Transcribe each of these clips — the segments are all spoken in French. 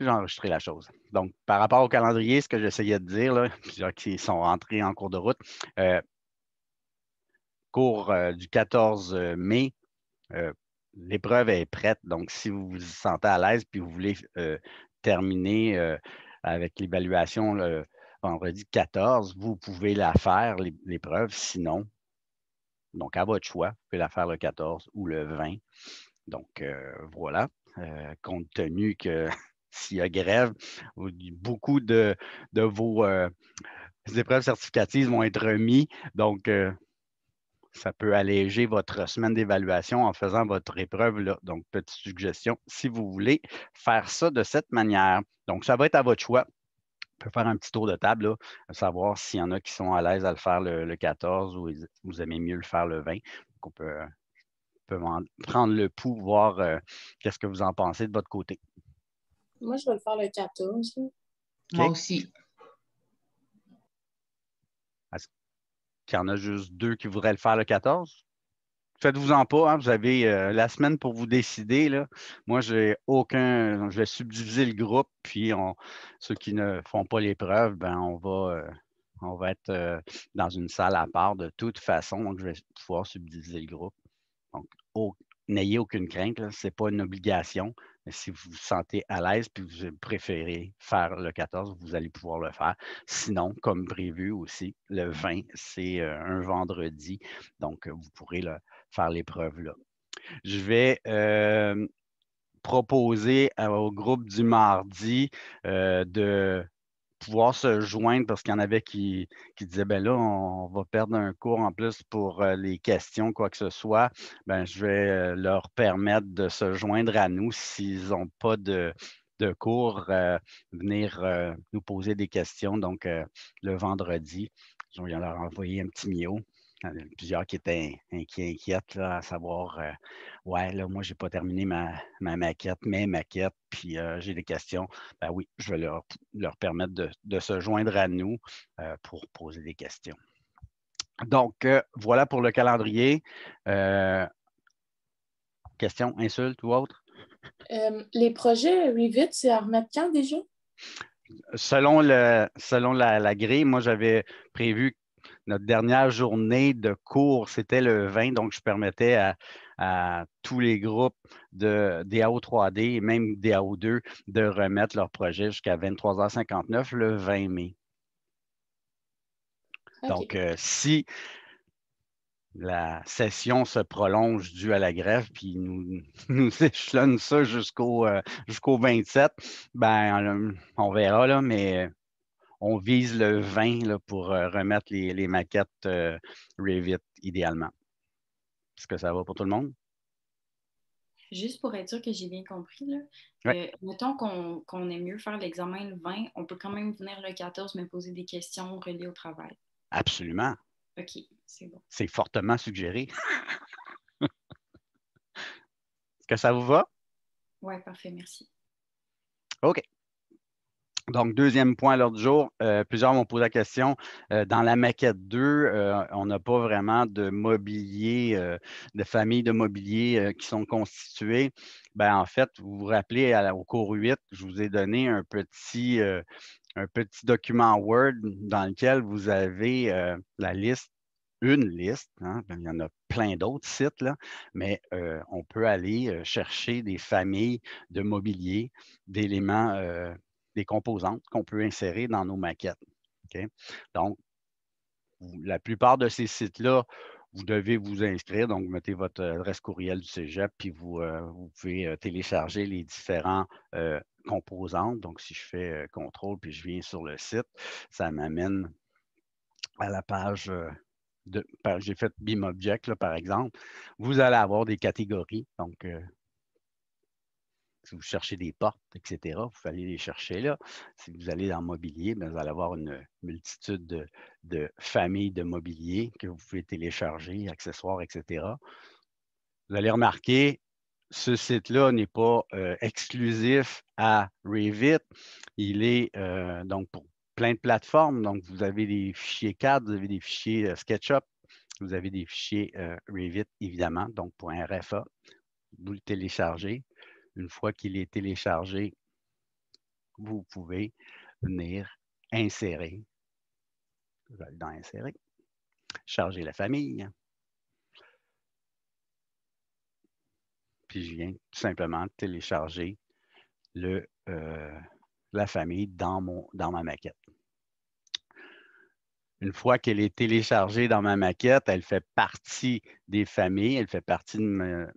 j'ai enregistré la chose. Donc, par rapport au calendrier, ce que j'essayais de dire, là, plusieurs qui sont rentrés en cours de route, cours du 14 mai, l'épreuve est prête. Donc, si vous vous sentez à l'aise puis vous voulez terminer avec l'évaluation le vendredi 14, vous pouvez la faire, l'épreuve. Sinon, donc à votre choix, vous pouvez la faire le 14 ou le 20. Donc, voilà. Compte tenu que s'il y a grève, beaucoup de vos épreuves certificatives vont être remis. Donc, ça peut alléger votre semaine d'évaluation en faisant votre épreuve là. Donc, petite suggestion, si vous voulez faire ça de cette manière. Donc, ça va être à votre choix. On peut faire un petit tour de table, là, savoir s'il y en a qui sont à l'aise à le faire le 14 ou vous aimez mieux le faire le 20. Donc, on peut prendre le pouls, voir qu'est-ce que vous en pensez de votre côté. Moi, je vais le faire le 14. Moi OK? aussi. Est-ce qu'il y en a juste 2 qui voudraient le faire le 14? Faites-vous-en pas, hein, vous avez la semaine pour vous décider. Là. Moi, je vais subdiviser le groupe, puis ceux qui ne font pas l'épreuve, ben, on va être dans une salle à part de toute façon. Donc, je vais pouvoir subdiviser le groupe. Donc, n'ayez aucune crainte, ce n'est pas une obligation. Mais si vous vous sentez à l'aise et que vous préférez faire le 14, vous allez pouvoir le faire. Sinon, comme prévu aussi, le 20, c'est un vendredi. Donc, vous pourrez faire l'épreuve là. Je vais proposer au groupe du mardi de pouvoir se joindre parce qu'il y en avait qui disaient, ben là, on va perdre un cours en plus pour les questions, quoi que ce soit. Ben, je vais leur permettre de se joindre à nous s'ils n'ont pas de cours, venir nous poser des questions. Donc, le vendredi, je vais leur envoyer un petit mio. Il y en a plusieurs qui étaient inquiètes là, à savoir, ouais, là, moi, je n'ai pas terminé mes maquettes, puis j'ai des questions. Ben oui, je vais leur permettre de se joindre à nous pour poser des questions. Donc, voilà pour le calendrier. Questions, insultes ou autres? Les projets Revit, c'est à remettre quand déjà? Selon la grille, moi, j'avais prévu notre dernière journée de cours, c'était le 20, donc je permettais à tous les groupes de DAO 3D et même DAO 2 de remettre leur projet jusqu'à 23h59 le 20 mai. Okay. Donc, si la session se prolonge due à la grève, puis nous échelonne ça jusqu'au 27, ben, on verra, là, mais on vise le 20 là, pour remettre les maquettes Revit idéalement. Est-ce que ça va pour tout le monde? Juste pour être sûr que j'ai bien compris, là, Oui. mettons qu'on aime mieux faire l'examen le 20, on peut quand même venir le 14 me poser des questions reliées au travail. Absolument. OK, c'est bon. C'est fortement suggéré. Est-ce que ça vous va? Oui, parfait, merci. OK. Donc, deuxième point à l'ordre du jour, plusieurs m'ont posé la question. Dans la maquette 2, on n'a pas vraiment de mobilier, de familles de mobilier qui sont constituées. Ben, en fait, vous vous rappelez au cours 8, je vous ai donné un petit document Word dans lequel vous avez la liste, une liste, hein, il y en a plein d'autres sites, là, mais on peut aller chercher des familles de mobilier, d'éléments, des composantes qu'on peut insérer dans nos maquettes. Okay? Donc, la plupart de ces sites-là, vous devez vous inscrire, donc vous mettez votre adresse courriel du Cégep, puis vous pouvez télécharger les différents composantes. Donc, si je fais contrôle, puis je viens sur le site, ça m'amène à la page j'ai fait BIMobject, là, par exemple. Vous allez avoir des catégories. Donc, si vous cherchez des portes, etc., vous allez les chercher là. Si vous allez dans mobilier, bien, vous allez avoir une multitude de familles de mobilier que vous pouvez télécharger, accessoires, etc. Vous allez remarquer, ce site-là n'est pas exclusif à Revit. Il est donc pour plein de plateformes. Donc, vous avez des fichiers CAD, vous avez des fichiers SketchUp, vous avez des fichiers Revit, évidemment, donc pour un RFA. Vous le téléchargez. Une fois qu'il est téléchargé, vous pouvez venir insérer. Je vais aller dans Insérer. Charger la famille. Puis je viens tout simplement télécharger la famille dans ma maquette. Une fois qu'elle est téléchargée dans ma maquette, elle fait partie des familles, elle fait partie de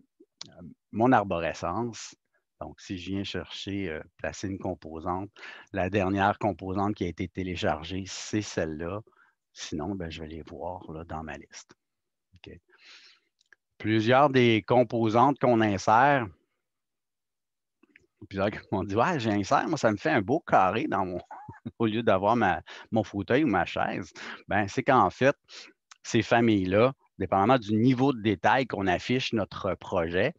mon arborescence. Donc, si je viens chercher, placer une composante, la dernière composante qui a été téléchargée, c'est celle-là. Sinon, je vais les voir là, dans ma liste. Okay. Plusieurs des composantes qu'on insère, plusieurs qui m'ont dit « Ouais, j'insère, moi, ça me fait un beau carré dans mon... » au lieu d'avoir mon fauteuil ou ma chaise. C'est qu'en fait, ces familles-là, dépendamment du niveau de détail qu'on affiche notre projet,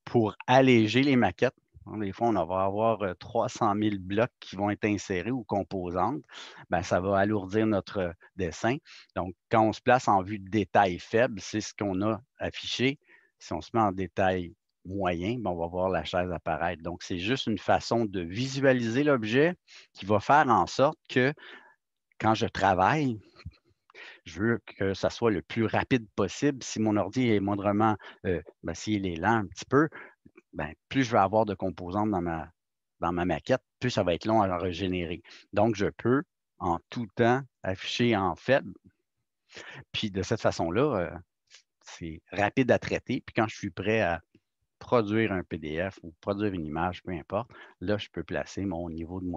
pour alléger les maquettes, des fois, on va avoir 300 000 blocs qui vont être insérés ou composantes. Ça va alourdir notre dessin. Donc, quand on se place en vue de détail faible, c'est ce qu'on a affiché. Si on se met en détail moyen, on va voir la chaise apparaître. Donc, c'est juste une façon de visualiser l'objet qui va faire en sorte que quand je travaille, je veux que ça soit le plus rapide possible. Si mon ordi est moindrement, s'il est lent un petit peu, plus je vais avoir de composantes dans ma maquette, plus ça va être long à régénérer. Donc, je peux en tout temps afficher en faible. Puis de cette façon-là, c'est rapide à traiter. Puis quand je suis prêt à produire un PDF ou produire une image, peu importe, là, je peux placer mon niveau de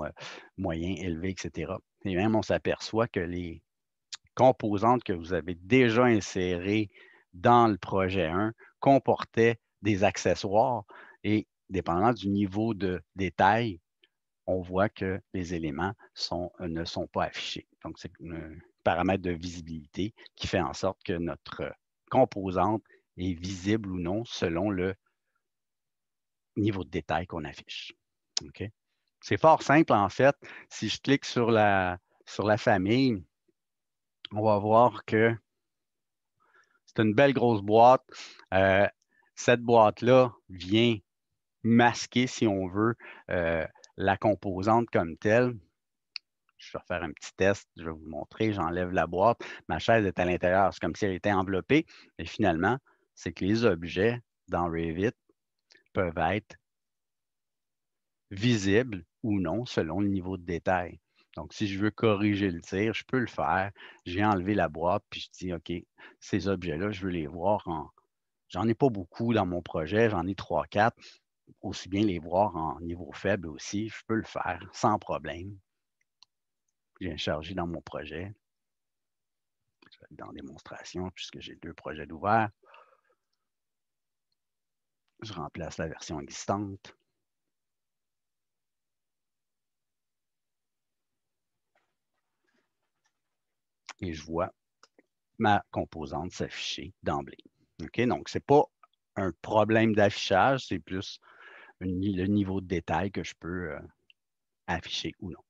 moyen, élevé, etc. Et même, on s'aperçoit que les composantes que vous avez déjà insérées dans le projet 1 comportaient des accessoires et dépendamment du niveau de détail, on voit que les éléments ne sont pas affichés. Donc, c'est un paramètre de visibilité qui fait en sorte que notre composante est visible ou non selon le niveau de détail qu'on affiche. Okay? C'est fort simple, en fait. Si je clique sur la famille, on va voir que c'est une belle grosse boîte. Cette boîte-là vient masquer, si on veut, la composante comme telle. Je vais faire un petit test, je vais vous montrer, j'enlève la boîte, ma chaise est à l'intérieur, c'est comme si elle était enveloppée. Et finalement, c'est que les objets dans Revit peuvent être visibles ou non selon le niveau de détail. Donc, si je veux corriger le tir, je peux le faire. J'ai enlevé la boîte, puis je dis, OK, ces objets-là, je veux les voir J'en ai pas beaucoup dans mon projet, j'en ai 3-4. Aussi bien les voir en niveau faible aussi, je peux le faire sans problème. Je viens charger dans mon projet. Je vais aller dans démonstration, puisque j'ai 2 projets d'ouvert. Je remplace la version existante. Et je vois ma composante s'afficher d'emblée. Okay? Donc, ce n'est pas un problème d'affichage, c'est plus le niveau de détail que je peux afficher ou non.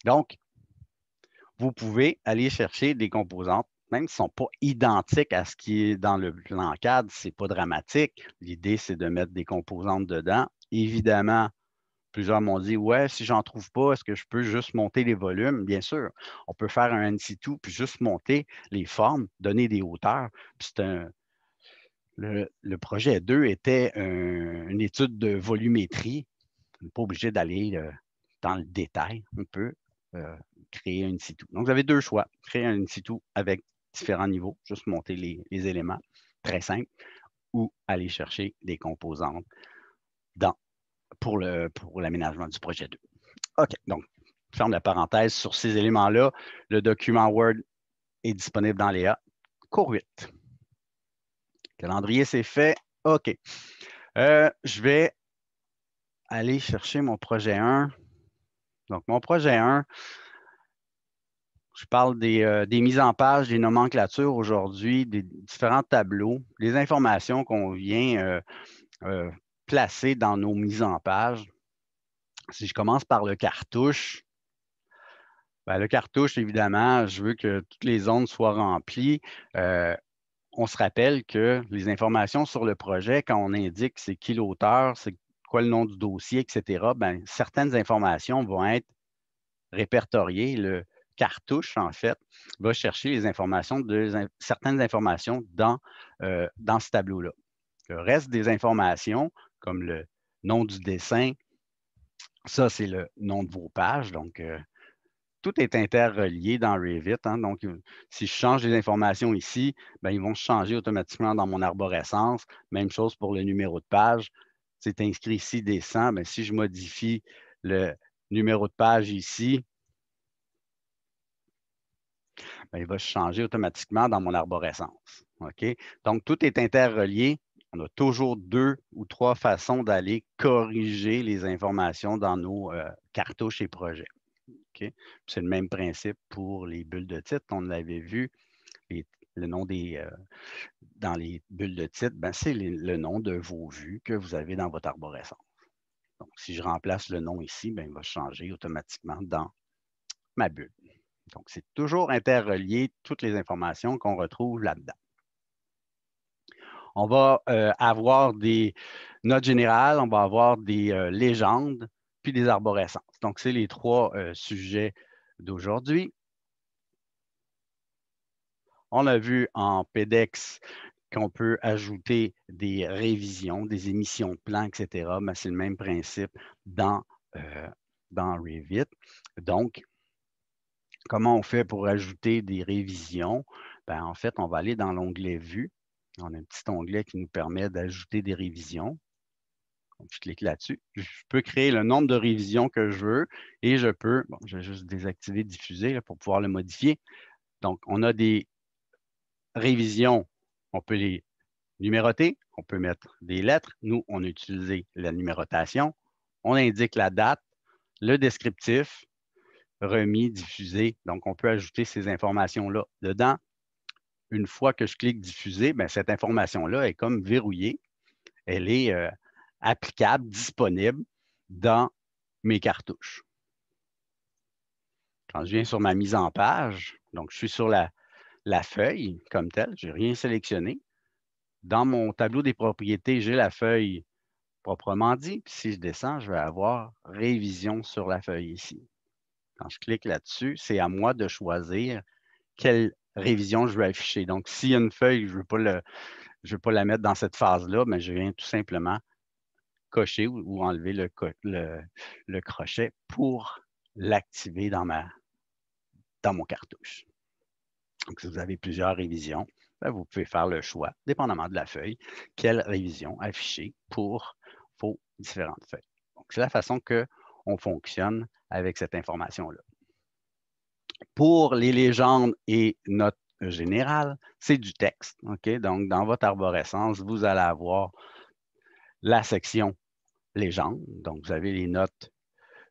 Donc, vous pouvez aller chercher des composantes, même si elles ne sont pas identiques à ce qui est dans le plan cadre, ce n'est pas dramatique. L'idée, c'est de mettre des composantes dedans. Évidemment, plusieurs m'ont dit, ouais, si j'en trouve pas, est-ce que je peux juste monter les volumes? Bien sûr, on peut faire un NC2 puis juste monter les formes, donner des hauteurs. Puis le projet 2 était une étude de volumétrie. On n'est pas obligé d'aller dans le détail. On peut créer un in-situ. Donc, vous avez 2 choix. Créer un in-situ avec différents niveaux, juste monter les éléments, très simple, ou aller chercher des composantes pour l'aménagement du projet 2. OK, donc, je ferme la parenthèse sur ces éléments-là. Le document Word est disponible dans Léa. Cours 8. Calendrier, c'est fait. OK. Je vais aller chercher mon projet 1. Donc, mon projet 1, je parle des mises en page, des nomenclatures aujourd'hui, des différents tableaux, les informations qu'on vient placer dans nos mises en page. Si je commence par le cartouche, le cartouche, évidemment, je veux que toutes les zones soient remplies. On se rappelle que les informations sur le projet, quand on indique c'est qui l'auteur, c'est quoi le nom du dossier, etc., ben, certaines informations vont être répertoriées. Le cartouche, en fait, va chercher les informations certaines informations dans ce tableau-là. Le reste des informations, comme le nom du dessin, ça, c'est le nom de vos pages. Donc, tout est interrelié dans Revit. Hein. Donc, si je change les informations ici, bien, ils vont se changer automatiquement dans mon arborescence. Même chose pour le numéro de page. C'est inscrit ici des 100. Bien, si je modifie le numéro de page ici, bien, il va se changer automatiquement dans mon arborescence. OK? Donc, tout est interrelié. On a toujours 2 ou 3 façons d'aller corriger les informations dans nos cartouches et projets. Okay? C'est le même principe pour les bulles de titre. On l'avait vu, le nom dans les bulles de titre, ben, c'est le nom de vos vues que vous avez dans votre arborescence. Donc, si je remplace le nom ici, ben, il va changer automatiquement dans ma bulle. Donc, c'est toujours interrelié, toutes les informations qu'on retrouve là-dedans. On va avoir des notes générales, on va avoir des légendes, puis des arborescences. Donc, c'est les 3 sujets d'aujourd'hui. On a vu en PEDEX qu'on peut ajouter des révisions, des émissions de plans, etc. Mais c'est le même principe dans Revit. Donc, comment on fait pour ajouter des révisions? Bien, en fait, on va aller dans l'onglet Vue. On a un petit onglet qui nous permet d'ajouter des révisions. Donc, je clique là-dessus. Je peux créer le nombre de révisions que je veux et je peux, bon, je vais juste désactiver diffuser là, pour pouvoir le modifier. Donc, on a des révisions, on peut les numéroter, on peut mettre des lettres. Nous, on a utilisé la numérotation. On indique la date, le descriptif, remis, diffusé. Donc, on peut ajouter ces informations-là dedans. Une fois que je clique diffuser, bien, cette information-là est comme verrouillée. Elle est applicable, disponible dans mes cartouches. Quand je viens sur ma mise en page, donc je suis sur la feuille comme telle, je n'ai rien sélectionné. Dans mon tableau des propriétés, j'ai la feuille proprement dit. Puis si je descends, je vais avoir révision sur la feuille ici. Quand je clique là-dessus, c'est à moi de choisir quelle révision je veux afficher. Donc, s'il y a une feuille, je ne veux pas la mettre dans cette phase-là, mais je viens tout simplement cocher ou enlever le crochet pour l'activer dans mon cartouche. Donc, si vous avez plusieurs révisions, bien, vous pouvez faire le choix, dépendamment de la feuille, quelle révision afficher pour vos différentes feuilles. Donc, c'est la façon qu'on fonctionne avec cette information-là. Pour les légendes et notes générales, c'est du texte. Okay? Donc, dans votre arborescence, vous allez avoir la section légende. Donc, vous avez les notes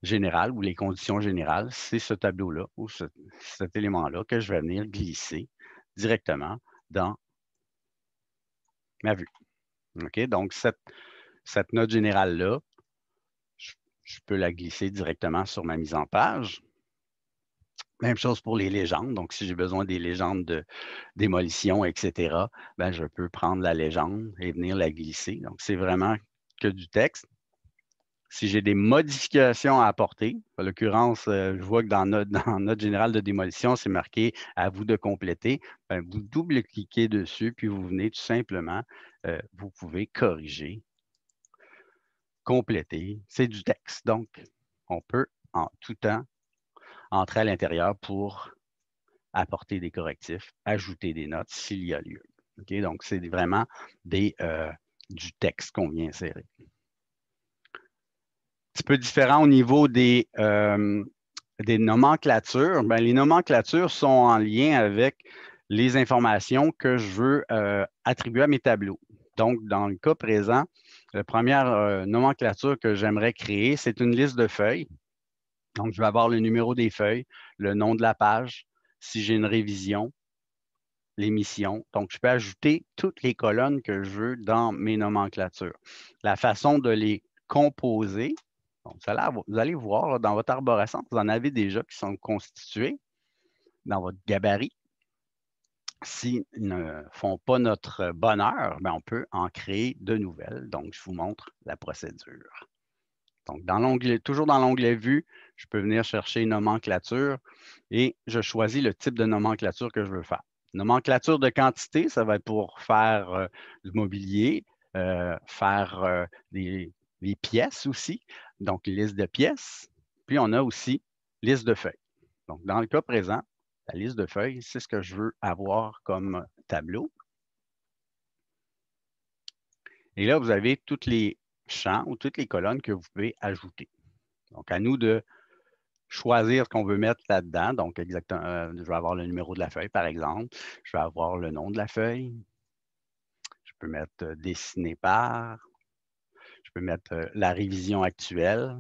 générales ou les conditions générales. C'est ce tableau-là ou cet élément-là que je vais venir glisser directement dans ma vue. Okay? Donc, cette note générale-là, je peux la glisser directement sur ma mise en page. Même chose pour les légendes. Donc, si j'ai besoin des légendes de démolition, etc., ben, je peux prendre la légende et venir la glisser. Donc, c'est vraiment que du texte. Si j'ai des modifications à apporter, en l'occurrence, je vois que dans notre générale de démolition, c'est marqué « À vous de compléter ». Vous double-cliquez dessus, puis vous venez tout simplement, vous pouvez corriger, compléter. C'est du texte. Donc, on peut en tout temps entrer à l'intérieur pour apporter des correctifs, ajouter des notes s'il y a lieu. Okay? Donc, c'est vraiment du texte qu'on vient insérer. Un petit peu différent au niveau des nomenclatures. Bien, les nomenclatures sont en lien avec les informations que je veux attribuer à mes tableaux. Donc, dans le cas présent, la première nomenclature que j'aimerais créer, c'est une liste de feuilles. Donc, je vais avoir le numéro des feuilles, le nom de la page, si j'ai une révision, l'émission. Donc, je peux ajouter toutes les colonnes que je veux dans mes nomenclatures. La façon de les composer, donc, vous allez voir là, dans votre arborescence, vous en avez déjà qui sont constitués dans votre gabarit. S'ils ne font pas notre bonheur, bien, on peut en créer de nouvelles. Donc, je vous montre la procédure. Donc, toujours dans l'onglet Vue, je peux venir chercher Nomenclature et je choisis le type de nomenclature que je veux faire. Nomenclature de quantité, ça va être pour faire du mobilier, faire des pièces aussi, donc liste de pièces. Puis, on a aussi liste de feuilles. Donc, dans le cas présent, la liste de feuilles, c'est ce que je veux avoir comme tableau. Et là, vous avez tous les champs ou toutes les colonnes que vous pouvez ajouter. Donc, à nous de choisir ce qu'on veut mettre là-dedans. Donc, exactement, je vais avoir le numéro de la feuille, par exemple. Je vais avoir le nom de la feuille. Je peux mettre dessiné par. Je peux mettre la révision actuelle.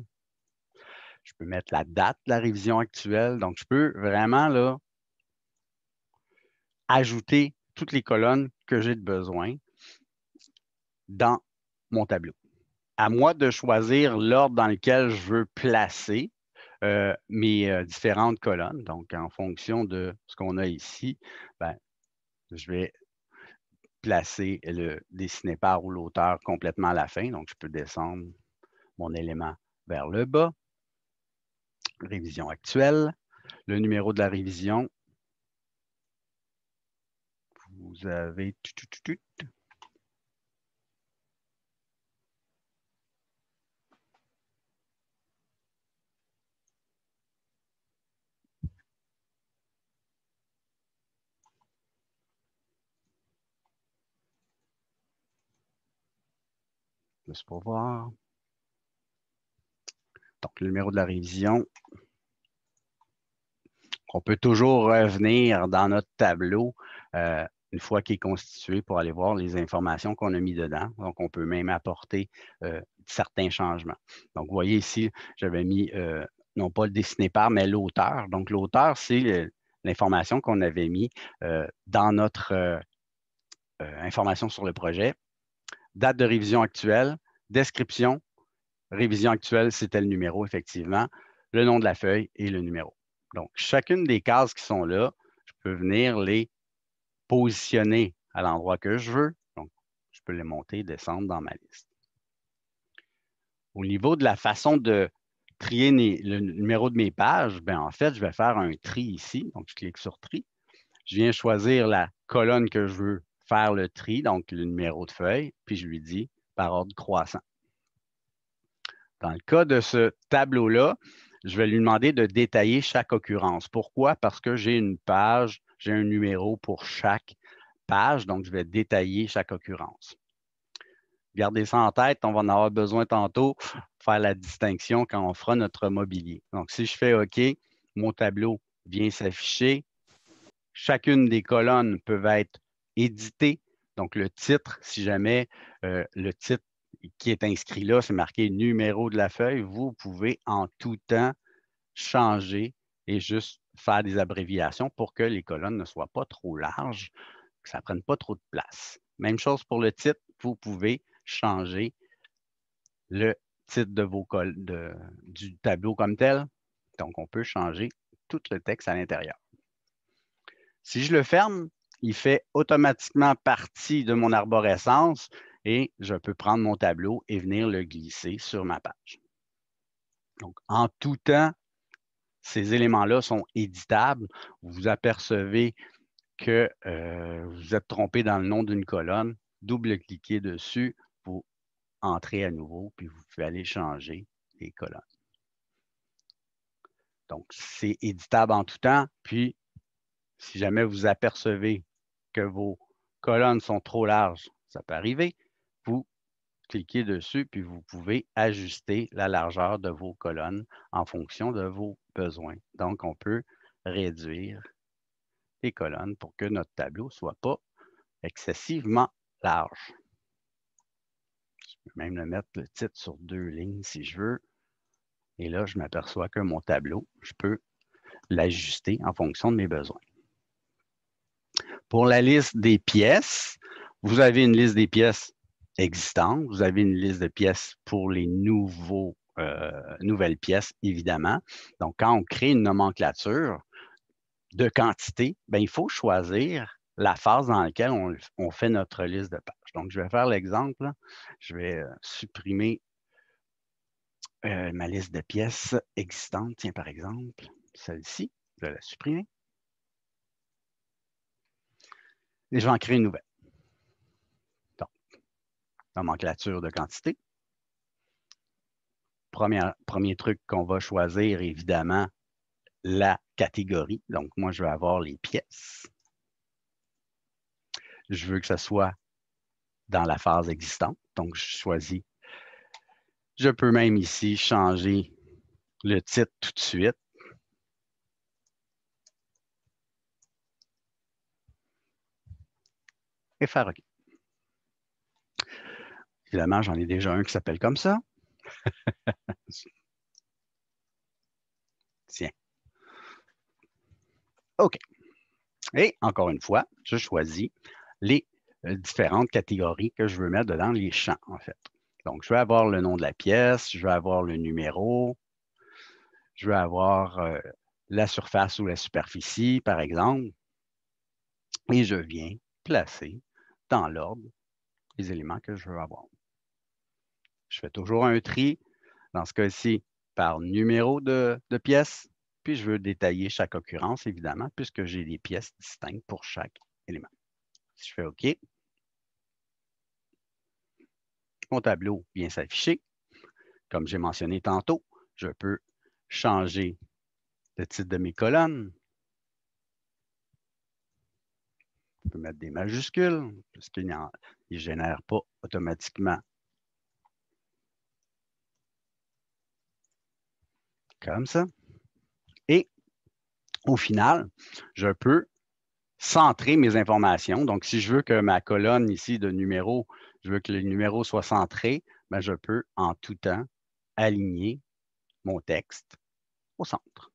Je peux mettre la date de la révision actuelle. Donc, je peux vraiment là, ajouter toutes les colonnes que j'ai de besoin dans mon tableau. À moi de choisir l'ordre dans lequel je veux placer mes différentes colonnes. Donc, en fonction de ce qu'on a ici, ben, je vais placer le dessiné par ou l'auteur complètement à la fin. Donc, je peux descendre mon élément vers le bas. Révision actuelle. Le numéro de la révision. Vous avez... Juste pour voir. Donc, le numéro de la révision. On peut toujours revenir dans notre tableau une fois qu'il est constitué pour aller voir les informations qu'on a mis dedans. Donc, on peut même apporter certains changements. Donc, vous voyez ici, j'avais mis non pas le dessiné par, mais l'auteur. Donc, l'auteur, c'est l'information qu'on avait mis dans notre information sur le projet. Date de révision actuelle, description, révision actuelle, c'était le numéro, effectivement, le nom de la feuille et le numéro. Donc, chacune des cases qui sont là, je peux venir les positionner à l'endroit que je veux. Donc, je peux les monter et descendre dans ma liste. Au niveau de la façon de trier le numéro de mes pages, bien, en fait, je vais faire un tri ici. Donc, je clique sur tri. Je viens choisir la colonne que je veux faire le tri, donc le numéro de feuille, puis je lui dis par ordre croissant. Dans le cas de ce tableau-là, je vais lui demander de détailler chaque occurrence. Pourquoi? Parce que j'ai une page, j'ai un numéro pour chaque page, donc je vais détailler chaque occurrence. Gardez ça en tête, on va en avoir besoin tantôt pour faire la distinction quand on fera notre mobilier. Donc, si je fais OK, mon tableau vient s'afficher. Chacune des colonnes peut être éditée. Donc, le titre, si jamais le titre qui est inscrit là, c'est marqué numéro de la feuille, vous pouvez en tout temps changer et juste faire des abréviations pour que les colonnes ne soient pas trop larges, que ça ne prenne pas trop de place. Même chose pour le titre, vous pouvez changer le titre du tableau comme tel. Donc, on peut changer tout le texte à l'intérieur. Si je le ferme, il fait automatiquement partie de mon arborescence et je peux prendre mon tableau et venir le glisser sur ma page. Donc, en tout temps, ces éléments-là sont éditables. Vous apercevez que vous êtes trompé dans le nom d'une colonne. Double-cliquez dessus, vous entrez à nouveau, puis vous pouvez aller changer les colonnes. Donc, c'est éditable en tout temps. Puis, si jamais vous apercevez que vos colonnes sont trop larges, ça peut arriver, vous cliquez dessus, puis vous pouvez ajuster la largeur de vos colonnes en fonction de vos besoins. Donc, on peut réduire les colonnes pour que notre tableau ne soit pas excessivement large. Je peux même le mettre le titre sur 2 lignes si je veux. Et là, je m'aperçois que mon tableau, je peux l'ajuster en fonction de mes besoins. Pour la liste des pièces, vous avez une liste des pièces existantes. Vous avez une liste de pièces pour les nouvelles pièces, évidemment. Donc, quand on crée une nomenclature de quantité, bien, il faut choisir la phase dans laquelle on fait notre liste de pages. Donc, je vais faire l'exemple. Je vais supprimer ma liste de pièces existantes, tiens, par exemple, celle-ci, je vais la supprimer. Et je vais en créer une nouvelle. Donc, nomenclature de quantité. Premier truc qu'on va choisir, évidemment, la catégorie. Donc, moi, je vais avoir les pièces. Je veux que ce soit dans la phase existante. Donc, je choisis. Je peux même ici changer le titre tout de suite. Et faire OK. Évidemment, j'en ai déjà un qui s'appelle comme ça. Tiens. OK. Et encore une fois, je choisis les différentes catégories que je veux mettre dedans les champs, en fait. Donc, je vais avoir le nom de la pièce, je vais avoir le numéro, je vais avoir la surface ou la superficie, par exemple, et je viens placer dans l'ordre les éléments que je veux avoir. Je fais toujours un tri, dans ce cas-ci, par numéro de pièce, puis je veux détailler chaque occurrence, évidemment, puisque j'ai des pièces distinctes pour chaque élément. Si je fais OK, mon tableau vient s'afficher. Comme j'ai mentionné tantôt, je peux changer le titre de mes colonnes. Je peux mettre des majuscules, puisqu'il ne génère pas automatiquement. Comme ça. Et au final, je peux centrer mes informations. Donc, si je veux que ma colonne ici de numéros, je veux que le numéro soit centré, bien, je peux en tout temps aligner mon texte au centre.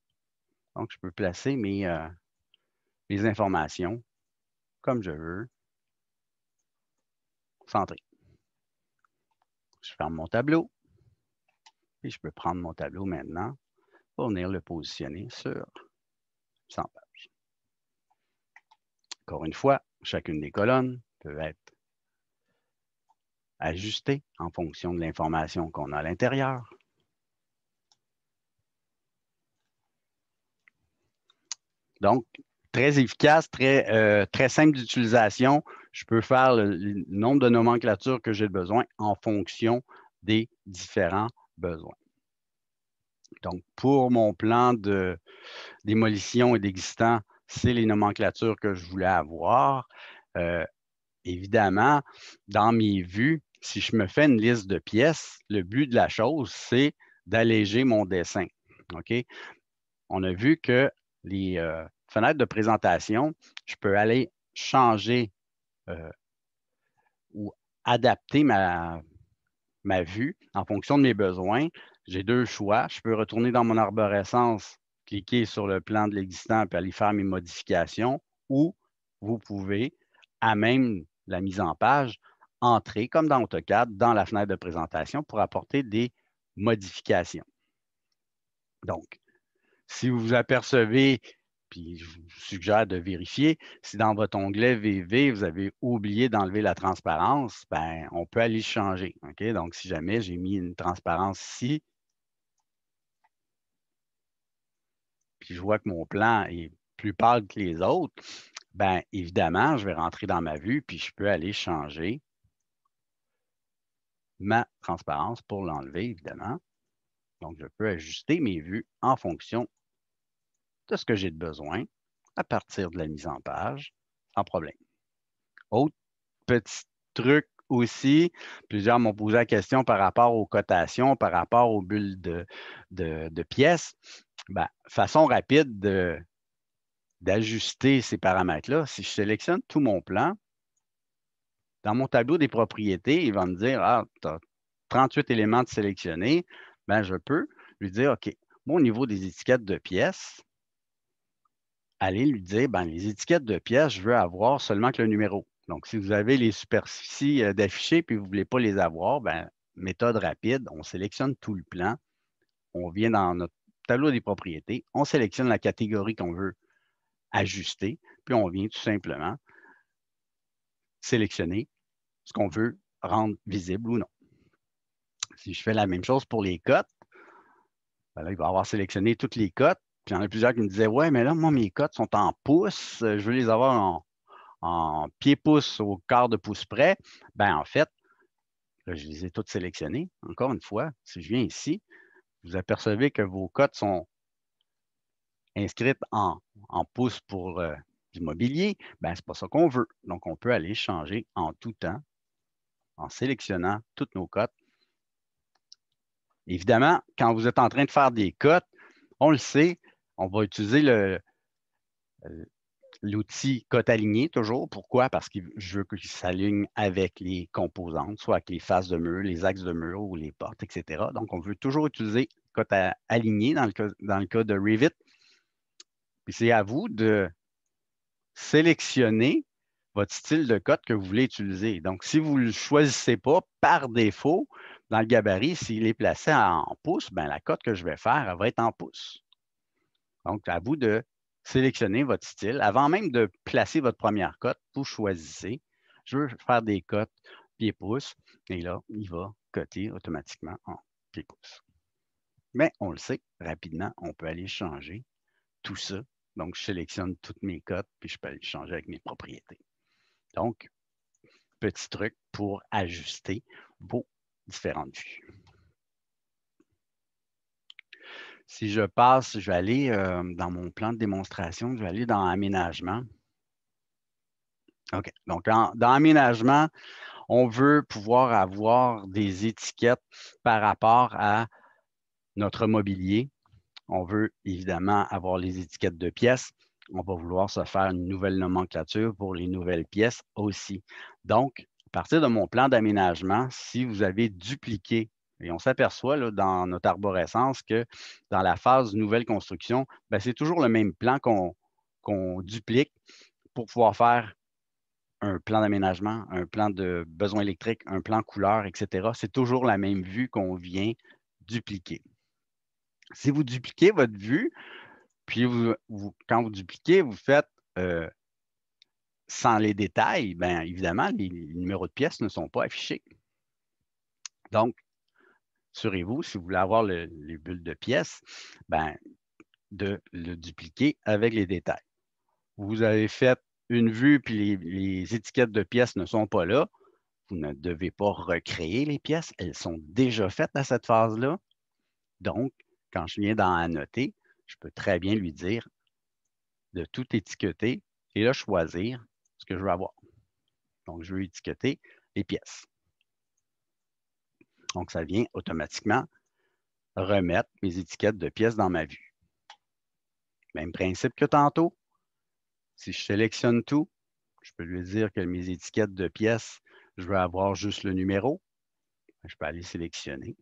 Donc, je peux placer mes informations comme je veux, centré. Je ferme mon tableau. Et je peux prendre mon tableau maintenant pour venir le positionner sur 100 pages. Encore une fois, chacune des colonnes peut être ajustée en fonction de l'information qu'on a à l'intérieur. Donc, très efficace, très simple d'utilisation. Je peux faire le nombre de nomenclatures que j'ai besoin en fonction des différents besoins. Donc, pour mon plan de démolition et d'existant, c'est les nomenclatures que je voulais avoir. Évidemment, dans mes vues, si je me fais une liste de pièces, le but de la chose, c'est d'alléger mon dessin. OK? On a vu que les fenêtres de présentation, je peux aller changer ou adapter ma vue en fonction de mes besoins. J'ai deux choix. Je peux retourner dans mon arborescence, cliquer sur le plan de l'existant et aller faire mes modifications, ou vous pouvez, à même la mise en page, entrer, comme dans AutoCAD, dans la fenêtre de présentation pour apporter des modifications. Donc, si vous vous apercevez, puis je vous suggère de vérifier, si dans votre onglet VV, vous avez oublié d'enlever la transparence, ben, on peut aller changer. Okay? Donc, si jamais j'ai mis une transparence ici, puis je vois que mon plan est plus pâle que les autres, ben, évidemment, je vais rentrer dans ma vue, puis je peux aller changer ma transparence pour l'enlever, évidemment. Donc, je peux ajuster mes vues en fonction de ce que j'ai de besoin à partir de la mise en page, sans problème. Autre petit truc aussi, plusieurs m'ont posé la question par rapport aux cotations, par rapport aux bulles de pièces. Ben, façon rapide d'ajuster ces paramètres-là, si je sélectionne tout mon plan, dans mon tableau des propriétés, il va me dire, ah, tu as 38 éléments de sélectionner. Ben, je peux lui dire, OK, moi, au niveau des étiquettes de pièces, aller lui dire, ben, les étiquettes de pièces, je veux avoir seulement que le numéro. Donc, si vous avez les superficies d'affichés et vous ne voulez pas les avoir, ben, méthode rapide, on sélectionne tout le plan. On vient dans notre tableau des propriétés, on sélectionne la catégorie qu'on veut ajuster, puis on vient tout simplement sélectionner ce qu'on veut rendre visible ou non. Si je fais la même chose pour les cotes, Ben là, il va avoir sélectionné toutes les cotes. Puis il y en a plusieurs qui me disaient, ouais, mais là, moi, mes cotes sont en pouces. Je veux les avoir en pied-pouce au quart de pouce près. Ben, en fait, là, je les ai toutes sélectionnées. Encore une fois, si je viens ici, vous apercevez que vos cotes sont inscrites en pouces pour du mobilier. Ben, ce n'est pas ça qu'on veut. Donc, on peut aller changer en tout temps en sélectionnant toutes nos cotes. Évidemment, quand vous êtes en train de faire des cotes, on le sait, on va utiliser l'outil cote alignée toujours. Pourquoi? Parce que je veux qu'il s'aligne avec les composantes, soit avec les faces de mur, les axes de mur ou les portes, etc. Donc, on veut toujours utiliser cote alignée dans le cas de Revit. Puis c'est à vous de sélectionner votre style de cote que vous voulez utiliser. Donc, si vous ne le choisissez pas par défaut, dans le gabarit, s'il est placé en pouces, ben, la cote que je vais faire, elle va être en pouces. Donc, à vous de sélectionner votre style. Avant même de placer votre première cote, vous choisissez. Je veux faire des cotes pied-pouce. Et là, il va coter automatiquement en pied-pouce. Mais on le sait, rapidement, on peut aller changer tout ça. Donc, je sélectionne toutes mes cotes, puis je peux aller changer avec mes propriétés. Donc, petit truc pour ajuster vos différentes vues. Si je passe, je vais aller dans mon plan de démonstration, je vais aller dans Aménagement. OK. Donc, dans Aménagement, on veut pouvoir avoir des étiquettes par rapport à notre mobilier. On veut évidemment avoir les étiquettes de pièces. On va vouloir se faire une nouvelle nomenclature pour les nouvelles pièces aussi. Donc, à partir de mon plan d'aménagement, si vous avez dupliqué, et on s'aperçoit là, dans notre arborescence que dans la phase nouvelle construction, c'est toujours le même plan qu'on duplique pour pouvoir faire un plan d'aménagement, un plan de besoin électrique, un plan couleur, etc. C'est toujours la même vue qu'on vient dupliquer. Si vous dupliquez votre vue, puis quand vous dupliquez, vous faites sans les détails, bien évidemment, les numéros de pièces ne sont pas affichés. Donc, assurez-vous, si vous voulez avoir les bulles de pièces, ben, de le dupliquer avec les détails. Vous avez fait une vue, puis les étiquettes de pièces ne sont pas là. Vous ne devez pas recréer les pièces. Elles sont déjà faites à cette phase-là. Donc, quand je viens dans Annoter, je peux très bien lui dire de tout étiqueter et là, choisir ce que je veux avoir. Donc, je veux étiqueter les pièces. Donc, ça vient automatiquement remettre mes étiquettes de pièces dans ma vue. Même principe que tantôt. Si je sélectionne tout, je peux lui dire que mes étiquettes de pièces, je veux avoir juste le numéro. Je peux aller sélectionner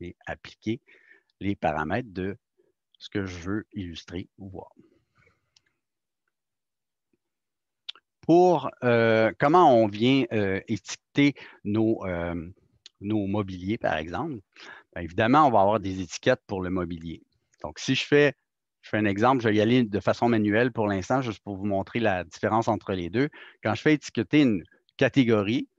et appliquer les paramètres de ce que je veux illustrer ou voir. Pour comment on vient étiqueter nos mobiliers, par exemple, bien, évidemment, on va avoir des étiquettes pour le mobilier. Donc, si je fais un exemple, je vais y aller de façon manuelle pour l'instant, juste pour vous montrer la différence entre les deux. Quand je fais étiqueter une catégorie,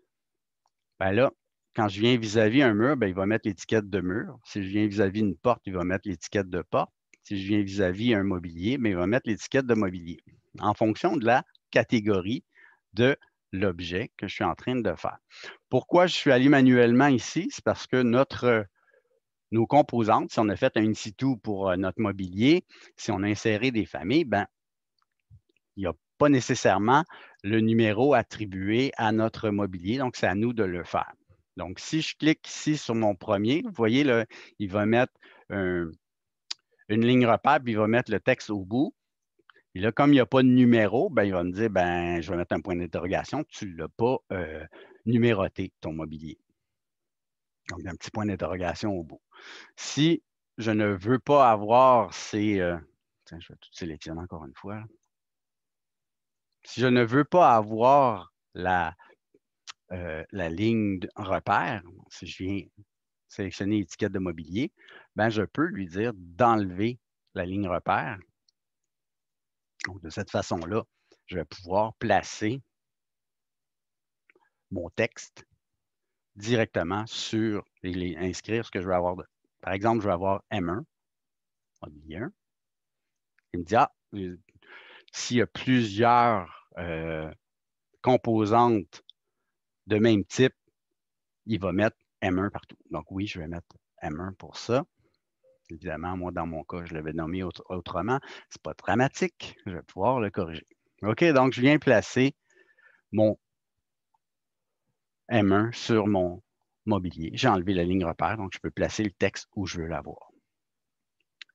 bien là, quand je viens vis-à-vis un mur, bien, il va mettre l'étiquette de mur. Si je viens vis-à-vis une porte, il va mettre l'étiquette de porte. Si je viens vis-à-vis un mobilier, bien, il va mettre l'étiquette de mobilier en fonction de la catégorie de l'objet que je suis en train de faire. Pourquoi je suis allé manuellement ici? C'est parce que nos composantes, si on a fait un in situ pour notre mobilier, si on a inséré des familles, ben, il n'y a pas nécessairement le numéro attribué à notre mobilier, donc c'est à nous de le faire. Donc, si je clique ici sur mon premier, vous voyez, là, il va mettre une ligne repère, puis il va mettre le texte au bout. Et là, comme il n'y a pas de numéro, ben, il va me dire, ben, je vais mettre un point d'interrogation, tu ne l'as pas numéroté, ton mobilier. Donc, un petit point d'interrogation au bout. Si je ne veux pas avoir ces... je vais tout sélectionner encore une fois. Si je ne veux pas avoir la ligne de repère, si je viens sélectionner étiquette de mobilier, ben, je peux lui dire d'enlever la ligne repère. Donc, de cette façon-là, je vais pouvoir placer mon texte directement sur et inscrire ce que je veux avoir. Par exemple, je vais avoir M1. mobilier 1. Il me dit, s'il y a plusieurs composantes de même type, il va mettre M1 partout. Donc oui, je vais mettre M1 pour ça. Évidemment, moi, dans mon cas, je l'avais nommé autrement. Ce n'est pas dramatique. Je vais pouvoir le corriger. OK, donc je viens placer mon M1 sur mon mobilier. J'ai enlevé la ligne repère, donc je peux placer le texte où je veux l'avoir.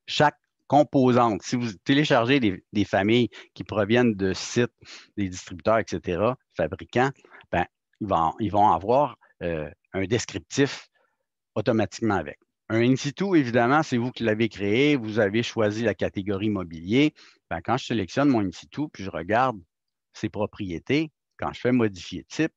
Chaque composante, si vous téléchargez des familles qui proviennent de sites, des distributeurs, etc., fabricants, ben, ils vont avoir un descriptif automatiquement avec. Un in situ, évidemment, c'est vous qui l'avez créé, vous avez choisi la catégorie mobilier. Ben, quand je sélectionne mon in situ, puis je regarde ses propriétés, quand je fais modifier type,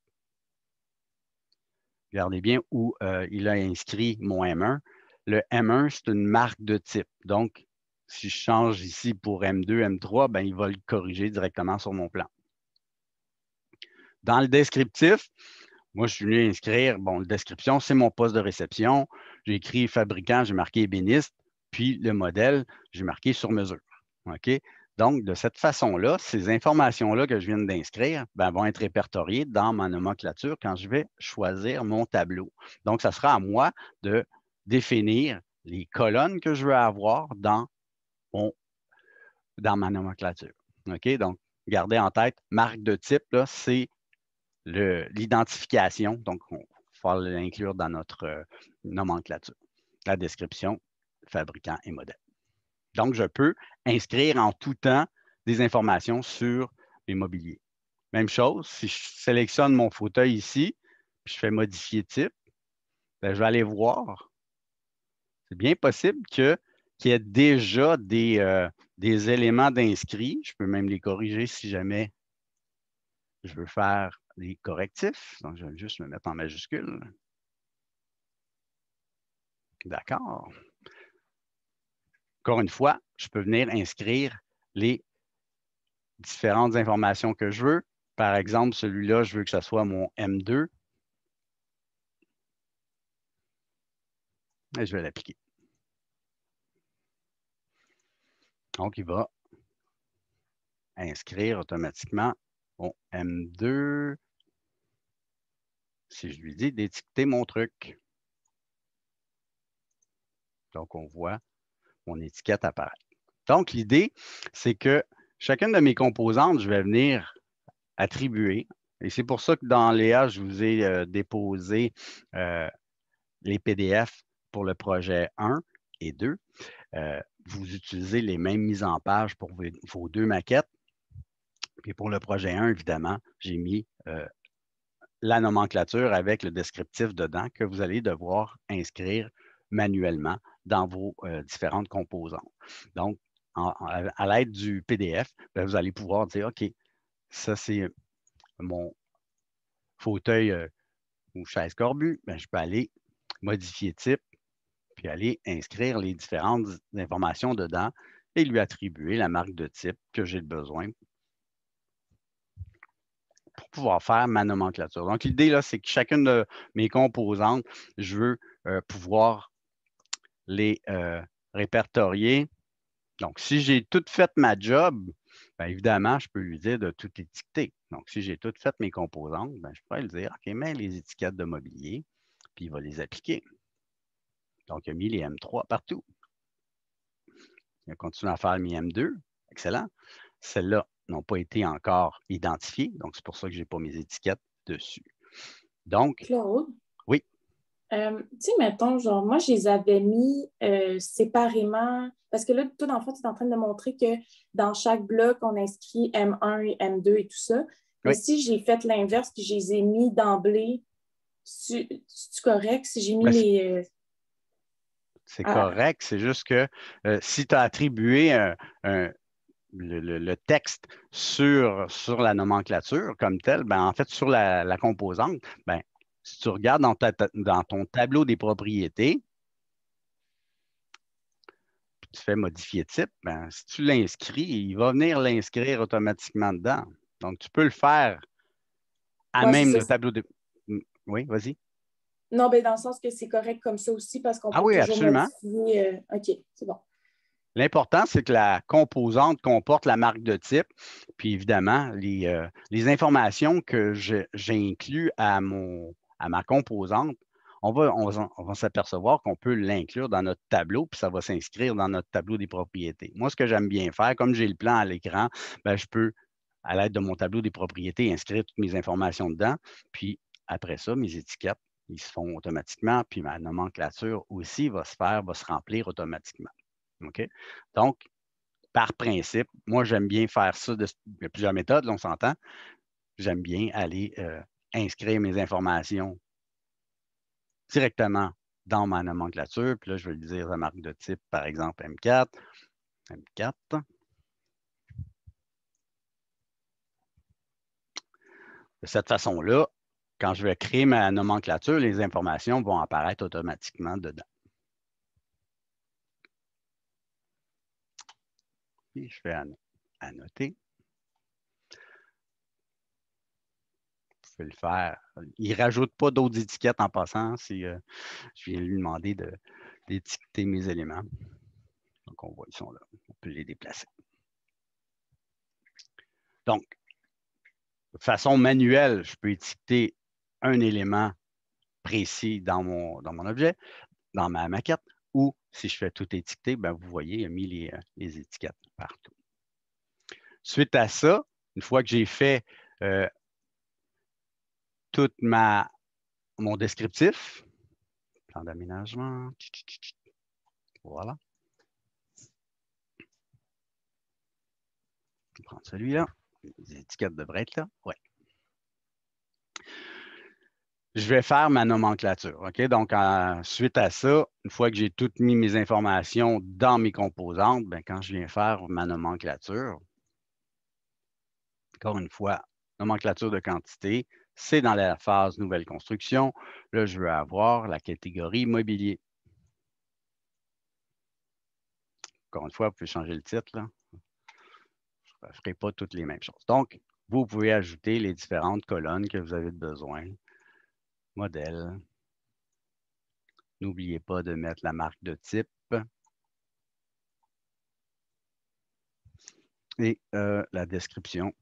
regardez bien où il a inscrit mon M1. Le M1, c'est une marque de type. Donc, si je change ici pour M2, M3, ben, il va le corriger directement sur mon plan. Dans le descriptif, moi, je suis venu inscrire, bon, la description, c'est mon poste de réception. J'ai écrit fabricant, j'ai marqué ébéniste, puis le modèle, j'ai marqué sur mesure. OK? Donc, de cette façon-là, ces informations-là que je viens d'inscrire ben, vont être répertoriées dans ma nomenclature quand je vais choisir mon tableau. Donc, ça sera à moi de définir les colonnes que je veux avoir dans ma nomenclature. OK? Donc, gardez en tête, marque de type, c'est l'identification. Donc, il faut l'inclure dans notre nomenclature. La description, fabricant et modèle. Donc, je peux inscrire en tout temps des informations sur mes mobiliers. Même chose, si je sélectionne mon fauteuil ici, puis je fais modifier type, ben, je vais aller voir. C'est bien possible qu'il y ait déjà des éléments d'inscrits. Je peux même les corriger si jamais je veux faire des correctifs. Donc, je vais juste me mettre en majuscule. D'accord. Encore une fois, je peux venir inscrire les différentes informations que je veux. Par exemple, celui-là, je veux que ce soit mon M2. Et je vais l'appliquer. Donc, il va inscrire automatiquement mon M2. Si je lui dis d'étiqueter mon truc. Donc, on voit mon étiquette apparaître. Donc, l'idée, c'est que chacune de mes composantes, je vais venir attribuer. Et c'est pour ça que dans Léa, je vous ai déposé les PDF pour le projet 1 et 2. Vous utilisez les mêmes mises en page pour vos deux maquettes. Puis pour le projet 1, évidemment, j'ai mis la nomenclature avec le descriptif dedans que vous allez devoir inscrire manuellement dans vos différentes composantes. Donc, à l'aide du PDF, bien, vous allez pouvoir dire, OK, ça c'est mon fauteuil ou chaise corbue. Bien, je peux aller modifier type, puis aller inscrire les différentes informations dedans et lui attribuer la marque de type que j'ai besoin pour pouvoir faire ma nomenclature. Donc, l'idée, là, c'est que chacune de mes composantes, je veux pouvoir les répertorier. Donc, si j'ai tout fait ma job, bien évidemment, je peux lui dire de tout étiqueter. Donc, si j'ai tout fait mes composantes, bien, je pourrais lui dire, OK, mets les étiquettes de mobilier, puis il va les appliquer. Donc, il a mis les M3 partout. Il a continué à faire mes M2. Excellent. Celles-là n'ont pas été encore identifiées, donc c'est pour ça que je n'ai pas mes étiquettes dessus. Donc, Claude, oui. tu sais, mettons, genre, moi, je les avais mis séparément, parce que là, toi, dans le fond, tu es en train de montrer que dans chaque bloc, on inscrit M1 et M2 et tout ça. Mais Oui. si j'ai fait l'inverse, puis je les ai mis d'emblée, c'est correct? Si j'ai mis Ben, les... c'est correct, c'est juste que si tu as attribué le texte sur la nomenclature comme tel, ben, en fait, sur la composante, ben, si tu regardes dans ton tableau des propriétés, puis tu fais modifier type, ben, si tu l'inscris, il va venir l'inscrire automatiquement dedans. Donc, tu peux le faire à Ouais, même c'est le ça. tableau de... Oui, vas-y. Non, ben dans le sens que c'est correct comme ça aussi, parce qu'on Ah peut oui, toujours absolument. modifier. OK, c'est bon. L'important, c'est que la composante comporte la marque de type, puis évidemment, les informations que j'inclus à ma composante, on va s'apercevoir qu'on peut l'inclure dans notre tableau, puis ça va s'inscrire dans notre tableau des propriétés. Moi, ce que j'aime bien faire, comme j'ai le plan à l'écran, ben, je peux, à l'aide de mon tableau des propriétés, inscrire toutes mes informations dedans, puis après ça, mes étiquettes, ils se font automatiquement, puis ma nomenclature aussi va se remplir automatiquement. OK? Donc, par principe, moi, j'aime bien faire ça. Il y a plusieurs méthodes, là, on s'entend. J'aime bien aller inscrire mes informations directement dans ma nomenclature. Puis là, je vais lui dire la marque de type, par exemple, M4. M4. De cette façon-là, quand je vais créer ma nomenclature, les informations vont apparaître automatiquement dedans. Puis je fais annoter. Vous pouvez le faire. Il ne rajoute pas d'autres étiquettes en passant si je viens lui demander d'étiqueter mes éléments. Donc, on voit, ils sont là. On peut les déplacer. Donc, de façon manuelle, je peux étiqueter un élément précis dans mon objet, dans ma maquette, ou si je fais tout étiqueter, ben, vous voyez, il a mis les étiquettes partout. Suite à ça, une fois que j'ai fait tout mon descriptif, plan d'aménagement, voilà. Je vais prendre celui-là. Les étiquettes devraient être là. Oui. Je vais faire ma nomenclature. OK? Donc, suite à ça, une fois que j'ai toutes mis mes informations dans mes composantes, bien, quand je viens faire ma nomenclature, encore une fois, nomenclature de quantité, c'est dans la phase nouvelle construction. Là, je veux avoir la catégorie mobilier. Encore une fois, vous pouvez changer le titre. Là. Je ne ferai pas toutes les mêmes choses. Donc, vous pouvez ajouter les différentes colonnes que vous avez besoin. Modèle. N'oubliez pas de mettre la marque de type. Et la description.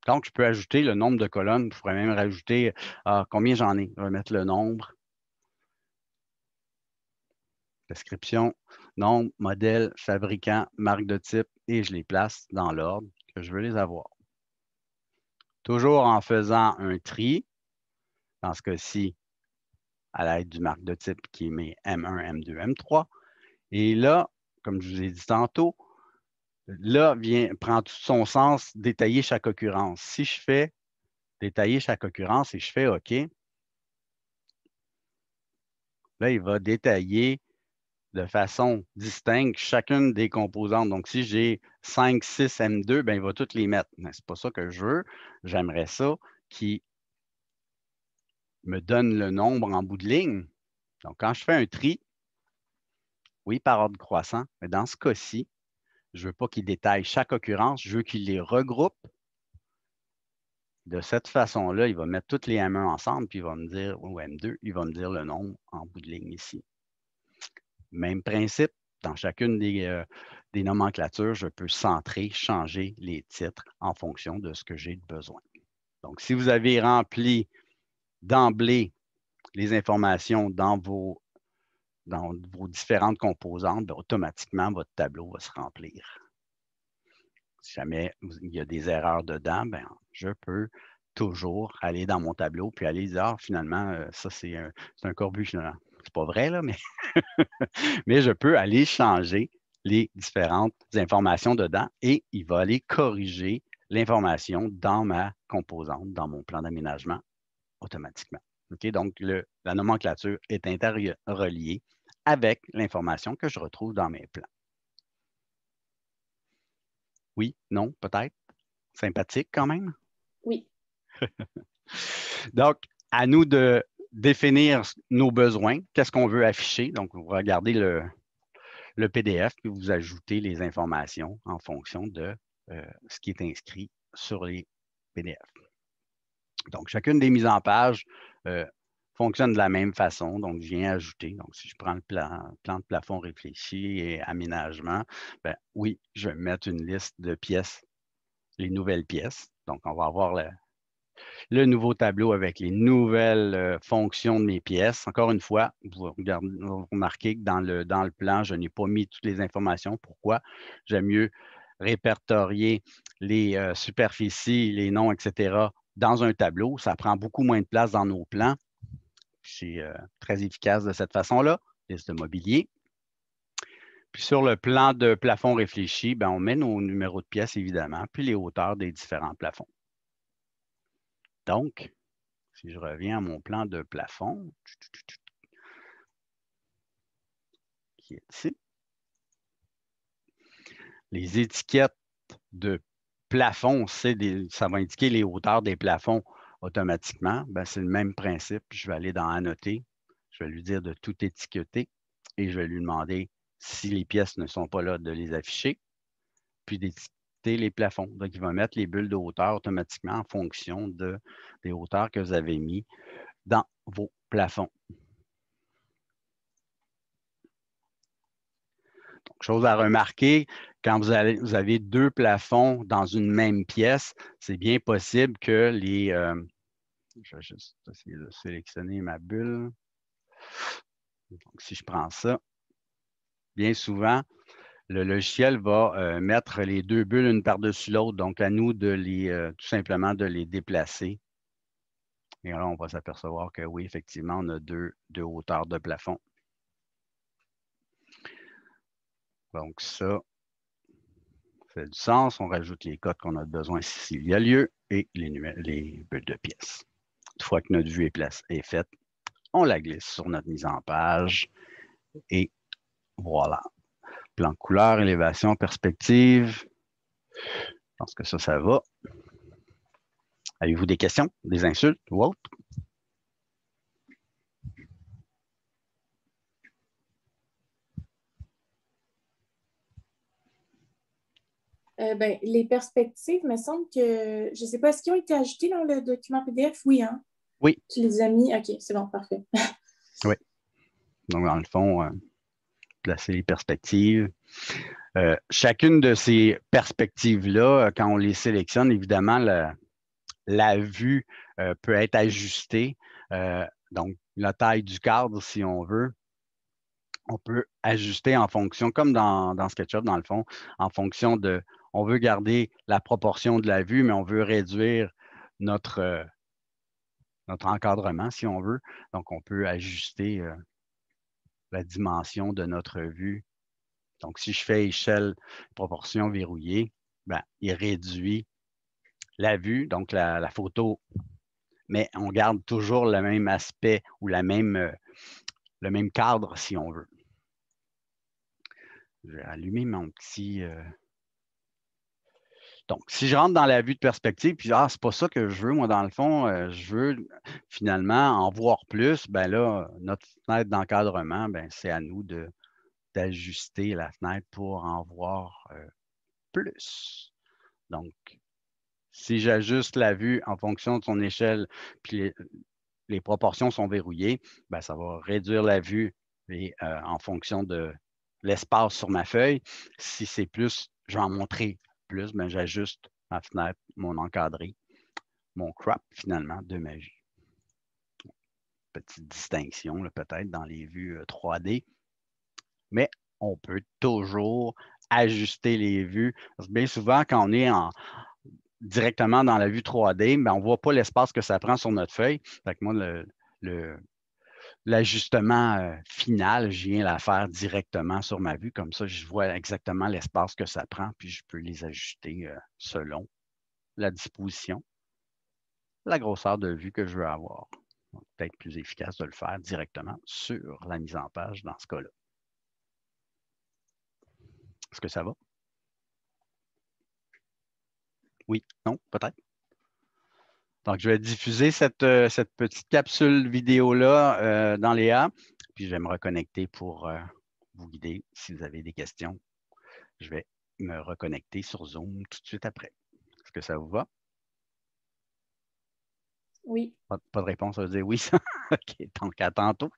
Donc, je peux ajouter le nombre de colonnes. Je pourrais même rajouter combien j'en ai. Je vais mettre le nombre. Description, nombre, modèle, fabricant, marque de type, et je les place dans l'ordre que je veux les avoir. Toujours en faisant un tri, dans ce cas-ci, à l'aide du marque de type qui est mes M1, M2, M3. Et là, comme je vous ai dit tantôt, là prend tout son sens détailler chaque occurrence. Si je fais détailler chaque occurrence et je fais OK, là, il va détailler de façon distincte chacune des composantes. Donc, si j'ai 5, 6 M2, bien, il va toutes les mettre. Ce n'est pas ça que je veux. J'aimerais ça qui me donne le nombre en bout de ligne. Donc, quand je fais un tri, oui, par ordre croissant, mais dans ce cas-ci, je ne veux pas qu'il détaille chaque occurrence, je veux qu'il les regroupe. De cette façon-là, il va mettre toutes les M1 ensemble, puis il va me dire, ou M2, il va me dire le nombre en bout de ligne ici. Même principe, dans chacune des nomenclatures, je peux centrer, changer les titres en fonction de ce que j'ai besoin. Donc, si vous avez rempli d'emblée les informations dans vos différentes composantes, bien, automatiquement, votre tableau va se remplir. Si jamais il y a des erreurs dedans, bien, je peux toujours aller dans mon tableau puis aller dire, finalement, ça, c'est un corbu. C'est pas vrai, là, mais, mais je peux aller changer les différentes informations dedans et il va aller corriger l'information dans ma composante, dans mon plan d'aménagement automatiquement. Okay? Donc, la nomenclature est interreliée avec l'information que je retrouve dans mes plans. Oui, non, peut-être. Sympathique quand même? Oui. Donc, à nous de définir nos besoins. Qu'est-ce qu'on veut afficher? Donc, vous regardez le PDF puis vous ajoutez les informations en fonction de ce qui est inscrit sur les PDF. Donc, chacune des mises en page fonctionne de la même façon. Donc, je viens ajouter. Donc, si je prends le plan de plafond réfléchi et aménagement, ben, oui, je vais mettre une liste de pièces, les nouvelles pièces. Donc, on va avoir le nouveau tableau avec les nouvelles fonctions de mes pièces. Encore une fois, vous remarquez que dans le plan, je n'ai pas mis toutes les informations. Pourquoi? J'aime mieux répertorier les superficies, les noms, etc. dans un tableau. Ça prend beaucoup moins de place dans nos plans. C'est très efficace de cette façon-là. Liste de mobilier. Puis sur le plan de plafond réfléchi, ben, on met nos numéros de pièces, évidemment, puis les hauteurs des différents plafonds. Donc, si je reviens à mon plan de plafond, qui est ici, les étiquettes de plafond, ça va indiquer les hauteurs des plafonds automatiquement. Ben, c'est le même principe. Je vais aller dans Annoter. Je vais lui dire de tout étiqueter et je vais lui demander si les pièces ne sont pas là, de les afficher, puis d'étiqueter les plafonds. Donc, il va mettre les bulles de hauteur automatiquement en fonction des hauteurs que vous avez mis dans vos plafonds. Donc, chose à remarquer, quand vous avez deux plafonds dans une même pièce, c'est bien possible que je vais juste essayer de sélectionner ma bulle. Donc, si je prends ça, bien souvent, le logiciel va mettre les deux bulles une par-dessus l'autre. Donc, à nous de tout simplement de les déplacer. Et là, on va s'apercevoir que oui, effectivement, on a deux hauteurs de plafond. Donc, ça fait du sens. On rajoute les codes qu'on a besoin s'il y a lieu et les bulles de pièces. Une fois que notre vue est faite, on la glisse sur notre mise en page et voilà. Plan de couleur, élévation, perspective. Je pense que ça va. Avez-vous des questions, des insultes ou autres? Ben, les perspectives, me semble que, je ne sais pas, est-ce qu'ils ont été ajoutés dans le document PDF? Oui, hein? Oui. Tu les as mis? OK, c'est bon, parfait. Oui. Donc, dans le fond, placer les perspectives. Chacune de ces perspectives-là, quand on les sélectionne, évidemment, la vue peut être ajustée. Donc, la taille du cadre, si on veut, on peut ajuster en fonction, comme dans SketchUp, dans le fond, en fonction de, on veut garder la proportion de la vue, mais on veut réduire notre encadrement, si on veut. Donc, on peut ajuster la dimension de notre vue. Donc, si je fais échelle proportion verrouillée, ben, il réduit la vue, donc la photo, mais on garde toujours le même aspect ou le même cadre, si on veut. Je vais allumer mon petit... Donc, si je rentre dans la vue de perspective, puis c'est pas ça que je veux, moi, dans le fond, je veux finalement en voir plus, ben là, notre fenêtre d'encadrement, ben, c'est à nous d'ajuster la fenêtre pour en voir plus. Donc, si j'ajuste la vue en fonction de son échelle, puis les proportions sont verrouillées, ben, ça va réduire la vue et, en fonction de l'espace sur ma feuille. Si c'est plus, je vais en montrer plus, ben, j'ajuste ma fenêtre, mon encadré, mon crop finalement de ma vue. Petite distinction peut-être dans les vues 3D, mais on peut toujours ajuster les vues. Parce que bien souvent, quand on est directement dans la vue 3D, ben, on ne voit pas l'espace que ça prend sur notre feuille. Fait que moi, l'ajustement final, je viens la faire directement sur ma vue. Comme ça, je vois exactement l'espace que ça prend, puis je peux les ajuster selon la disposition, la grosseur de vue que je veux avoir. Peut-être plus efficace de le faire directement sur la mise en page dans ce cas-là. Est-ce que ça va? Oui, non, peut-être. Donc, je vais diffuser cette petite capsule vidéo-là dans Léa, puis je vais me reconnecter pour vous guider. Si vous avez des questions, je vais me reconnecter sur Zoom tout de suite après. Est-ce que ça vous va? Oui. Pas de réponse, ça veut dire oui, ça. OK, donc à tantôt.